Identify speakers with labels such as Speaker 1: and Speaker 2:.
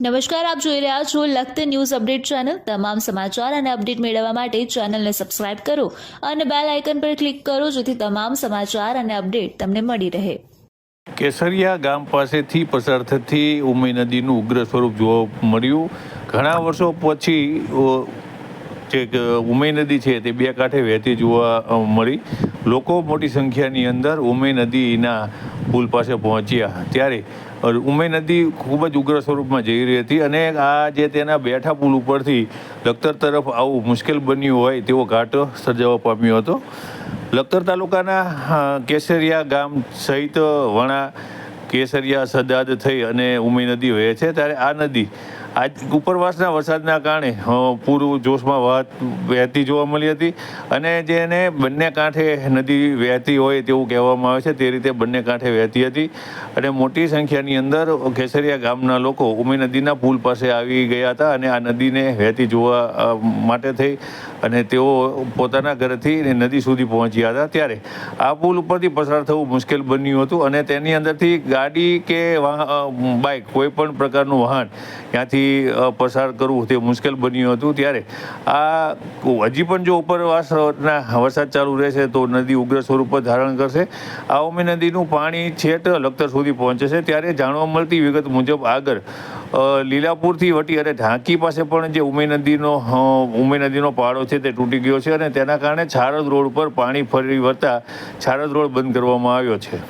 Speaker 1: નમસ્કાર, આપ જોઈ રહ્યા છો લખત ન્યૂઝ અપડેટ ચેનલ। તમામ સમાચાર અને અપડેટ મેળવવા માટે ચેનલને સબસ્ક્રાઇબ કરો અને બેલ આઇકન પર ક્લિક કરો જેથી તમામ સમાચાર અને અપડેટ તમને મળી રહે।
Speaker 2: કેસરિયા ગામ પાસેથી પસાર થતી ઉમઈ નદીનું ઉગ્ર સ્વરૂપ જોવા મળ્યું। ઘણા વર્ષો પછી જે ઉમઈ નદી છે તે બે કાંઠે વહેતી જોવા મળી। લોકો મોટી સંખ્યાની અંદર ઉમઈ નદીના પુલ પાસે પહોંચ્યા ત્યારે ઉમઈ નદી ખૂબ જ ઉગ્ર સ્વરૂપમાં જઈ રહી હતી અને આ જે તેના બેઠા પુલ ઉપરથી લખતર તરફ આવવું મુશ્કેલ બન્યું હોય તેવો ઘાટ સર્જાવા પામ્યો હતો। લખતર તાલુકાના કેસરિયા ગામ સહિત વણા, કેસરિયા, સદાદ થઈ અને ઉમઈ નદી વહે છે ત્યારે આ નદી આજ ઉપરવાસના વરસાદના કારણે પૂરું જોશમાં વહેતી જોવા મળી હતી અને જેને બંને કાંઠે નદી વહેતી હોય તેવું કહેવામાં આવે છે તે રીતે બંને કાંઠે વહેતી હતી અને મોટી સંખ્યાની અંદર કેસરિયા ગામના લોકો ઉમઈ નદીના પુલ પાસે આવી ગયા હતા અને આ નદીને વહેતી જોવા માટે થઈ અને તેઓ પોતાના ઘરેથી નદી સુધી પહોંચ્યા હતા ત્યારે આ પુલ ઉપરથી પસાર થવું મુશ્કેલ બન્યું હતું અને તેની અંદરથી ગાડી કે બાઇક કોઈ પણ પ્રકારનું વાહન ત્યાંથી પસાર કરવું તે મુશ્કેલ બન્યું હતું। ત્યારે આ હજી પણ જો ઉપરવાસના વરસાદ ચાલુ રહેશે તો નદી ઉગ્ર સ્વરૂપ ધારણ કરશે। આ ઉમઈ નદીનું પાણી છેક લખતર સુધી પહોંચે છે ત્યારે જાણવા મળતી વિગત મુજબ આગળ લીલાપુરથી વટી અને ઢાંકી પાસે પણ જે ઉમઈ નદીનો પાળો છે તે તૂટી ગયો છે અને તેના કારણે છારદ રોડ પર પાણી ફરી વળતા છારદ રોડ બંધ કરવામાં આવ્યો છે।